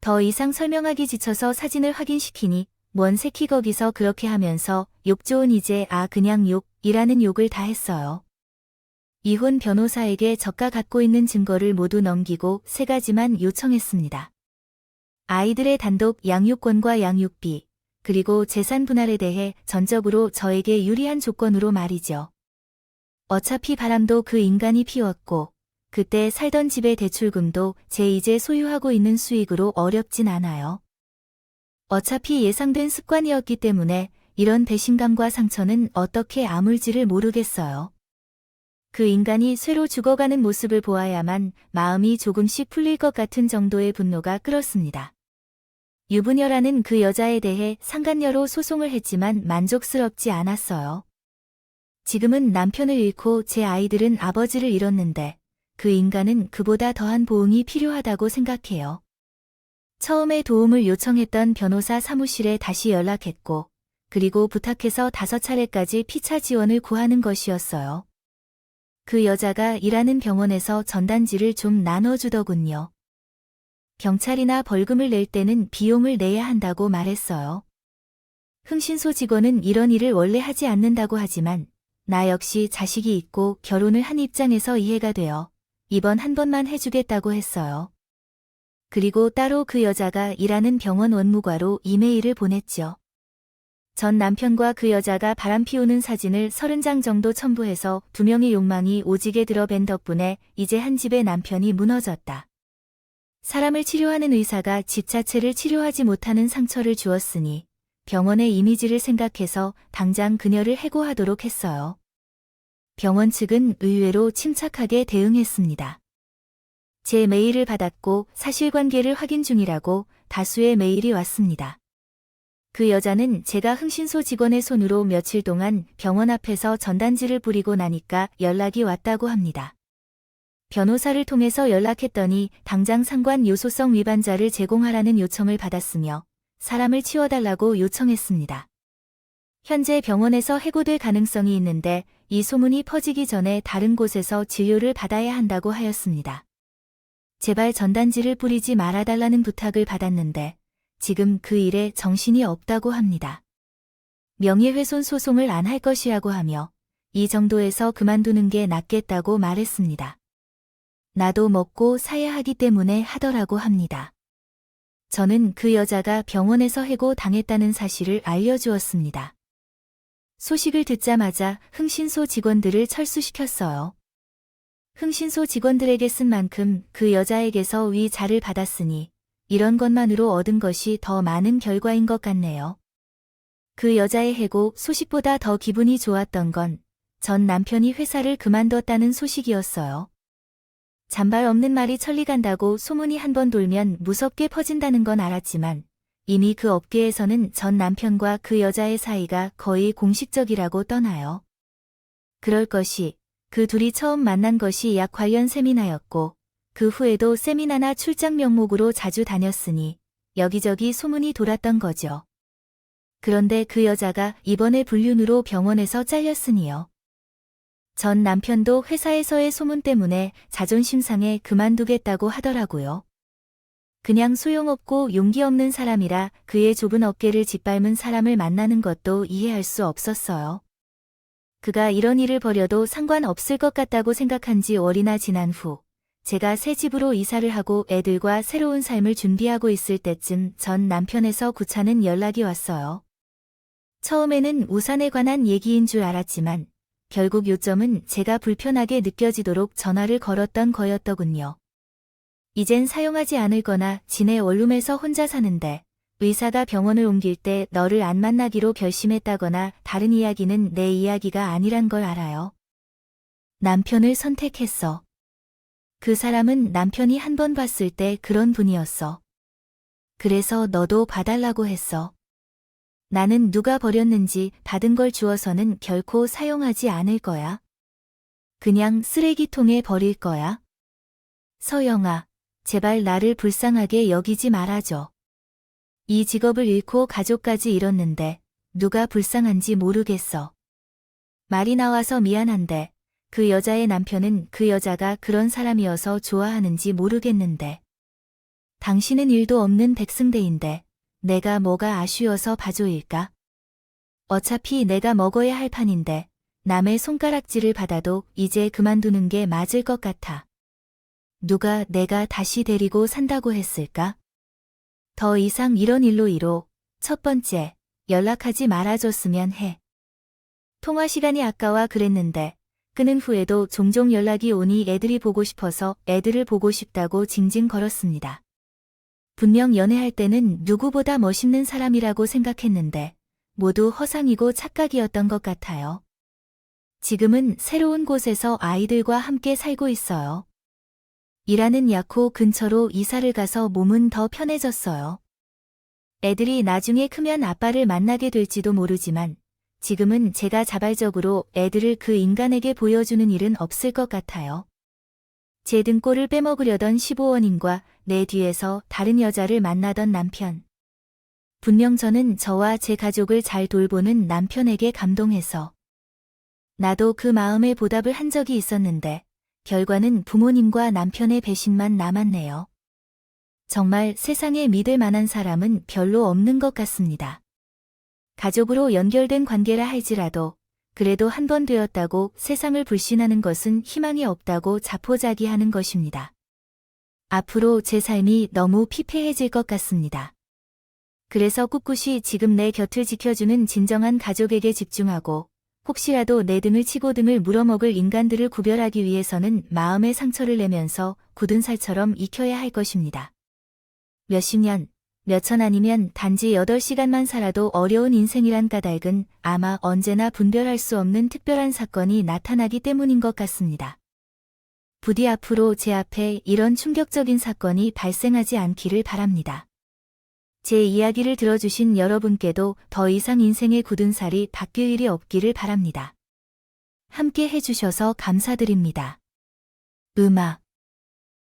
더 이상 설명하기 지쳐서 사진을 확인시키니 뭔 새끼 거기서 그렇게 하면서 욕 좋은 이제 그냥 욕이라는 욕을 다 했어요. 이혼 변호사에게 저가 갖고 있는 증거를 모두 넘기고 3가지만 요청했습니다. 아이들의 단독 양육권과 양육비, 그리고 재산 분할에 대해 전적으로 저에게 유리한 조건으로 말이죠. 어차피 바람도 그 인간이 피웠고 그때 살던 집의 대출금도 제 이제 소유하고 있는 수익으로 어렵진 않아요. 어차피 예상된 습관이었기 때문에 이런 배신감과 상처는 어떻게 아물지를 모르겠어요. 그 인간이 쇠로 죽어가는 모습을 보아야만 마음이 조금씩 풀릴 것 같은 정도의 분노가 끓었습니다. 유부녀라는 그 여자에 대해 상간녀로 소송을 했지만 만족스럽지 않았어요. 지금은 남편을 잃고 제 아이들은 아버지를 잃었는데 그 인간은 그보다 더한 보응이 필요하다고 생각해요. 처음에 도움을 요청했던 변호사 사무실에 다시 연락했고 그리고 부탁해서 5차례까지 피차 지원을 구하는 것이었어요. 그 여자가 일하는 병원에서 전단지를 좀 나눠주더군요. 경찰이나 벌금을 낼 때는 비용을 내야 한다고 말했어요. 흥신소 직원은 이런 일을 원래 하지 않는다고 하지만 나 역시 자식이 있고 결혼을 한 입장에서 이해가 되어 이번 한 번만 해주겠다고 했어요. 그리고 따로 그 여자가 일하는 병원 원무과로 이메일을 보냈죠. 전 남편과 그 여자가 바람 피우는 사진을 30장 정도 첨부해서 2명의 욕망이 오지게 들어밴 덕분에 이제 한 집의 남편이 무너졌다. 사람을 치료하는 의사가 집 자체를 치료하지 못하는 상처를 주었으니 병원의 이미지를 생각해서 당장 그녀를 해고하도록 했어요. 병원 측은 의외로 침착하게 대응했습니다. 제 메일을 받았고 사실관계를 확인 중이라고 다수의 메일이 왔습니다. 그 여자는 제가 흥신소 직원의 손으로 며칠 동안 병원 앞에서 전단지를 뿌리고 나니까 연락이 왔다고 합니다. 변호사를 통해서 연락했더니 당장 상관 요소성 위반자를 제공하라는 요청을 받았으며 사람을 치워달라고 요청했습니다. 현재 병원에서 해고될 가능성이 있는데 이 소문이 퍼지기 전에 다른 곳에서 진료를 받아야 한다고 하였습니다. 제발 전단지를 뿌리지 말아달라는 부탁을 받았는데 지금 그 일에 정신이 없다고 합니다. 명예훼손 소송을 안 할 것이라고 하며 이 정도에서 그만두는 게 낫겠다고 말했습니다. 나도 먹고 사야 하기 때문에 하더라고 합니다. 저는 그 여자가 병원에서 해고 당했다는 사실을 알려주었습니다. 소식을 듣자마자 흥신소 직원들을 철수시켰어요. 흥신소 직원들에게 쓴 만큼 그 여자에게서 위자를 받았으니 이런 것만으로 얻은 것이 더 많은 결과인 것 같네요. 그 여자의 해고 소식보다 더 기분이 좋았던 건 전 남편이 회사를 그만뒀다는 소식이었어요. 잔발 없는 말이 천리 간다고 소문이 한 번 돌면 무섭게 퍼진다는 건 알았지만 이미 그 업계에서는 전 남편과 그 여자의 사이가 거의 공식적이라고 떠나요. 그럴 것이 그 둘이 처음 만난 것이 약 관련 세미나였고 그 후에도 세미나나 출장 명목으로 자주 다녔으니 여기저기 소문이 돌았던 거죠. 그런데 그 여자가 이번에 불륜으로 병원에서 잘렸으니요. 전 남편도 회사에서의 소문 때문에 자존심 상해 그만두겠다고 하더라고요. 그냥 소용없고 용기 없는 사람이라 그의 좁은 어깨를 짓밟은 사람을 만나는 것도 이해할 수 없었어요. 그가 이런 일을 벌여도 상관없을 것 같다고 생각한 지 월이나 지난 후 제가 새 집으로 이사를 하고 애들과 새로운 삶을 준비하고 있을 때쯤 전 남편에서 구차는 연락이 왔어요. 처음에는 우산에 관한 얘기인 줄 알았지만 결국 요점은 제가 불편하게 느껴지도록 전화를 걸었던 거였더군요. 이젠 사용하지 않을 거나 지내 원룸에서 혼자 사는데 의사가 병원을 옮길 때 너를 안 만나기로 결심했다거나 다른 이야기는 내 이야기가 아니란 걸 알아요. 남편을 선택했어. 그 사람은 남편이 한 번 봤을 때 그런 분이었어. 그래서 너도 봐달라고 했어. 나는 누가 버렸는지 받은 걸 주어서는 결코 사용하지 않을 거야. 그냥 쓰레기통에 버릴 거야. 서영아, 제발 나를 불쌍하게 여기지 말아줘. 이 직업을 잃고 가족까지 잃었는데 누가 불쌍한지 모르겠어. 말이 나와서 미안한데 그 여자의 남편은 그 여자가 그런 사람이어서 좋아하는지 모르겠는데. 당신은 일도 없는 백승대인데 내가 뭐가 아쉬워서 봐줘일까? 어차피 내가 먹어야 할 판인데 남의 손가락질을 받아도 이제 그만두는 게 맞을 것 같아. 누가 내가 다시 데리고 산다고 했을까? 더 이상 이런 일로 이로 첫 번째, 연락하지 말아줬으면 해. 통화 시간이 아까워 그랬는데 끊은 후에도 종종 연락이 오니 애들이 보고 싶어서 애들을 보고 싶다고 징징 걸었습니다. 분명 연애할 때는 누구보다 멋있는 사람이라고 생각했는데 모두 허상이고 착각이었던 것 같아요. 지금은 새로운 곳에서 아이들과 함께 살고 있어요. 일하는 약호 근처로 이사를 가서 몸은 더 편해졌어요. 애들이 나중에 크면 아빠를 만나게 될지도 모르지만 지금은 제가 자발적으로 애들을 그 인간에게 보여주는 일은 없을 것 같아요. 제 등골을 빼먹으려던 15원인과 내 뒤에서 다른 여자를 만나던 남편. 분명 저는 저와 제 가족을 잘 돌보는 남편에게 감동해서 나도 그 마음에 보답을 한 적이 있었는데 결과는 부모님과 남편의 배신만 남았네요. 정말 세상에 믿을 만한 사람은 별로 없는 것 같습니다. 가족으로 연결된 관계라 할지라도 그래도 한 번 되었다고 세상을 불신하는 것은 희망이 없다고 자포자기하는 것입니다. 앞으로 제 삶이 너무 피폐해질 것 같습니다. 그래서 꿋꿋이 지금 내 곁을 지켜주는 진정한 가족에게 집중하고 혹시라도 내 등을 치고 등을 물어먹을 인간들을 구별하기 위해서는 마음의 상처를 내면서 굳은 살처럼 익혀야 할 것입니다. 몇십 년, 몇천 아니면 단지 8시간만 살아도 어려운 인생이란 까닭은 아마 언제나 분별할 수 없는 특별한 사건이 나타나기 때문인 것 같습니다. 부디 앞으로 제 앞에 이런 충격적인 사건이 발생하지 않기를 바랍니다. 제 이야기를 들어주신 여러분께도 더 이상 인생의 굳은 살이 바뀔 일이 없기를 바랍니다. 함께 해주셔서 감사드립니다. 음악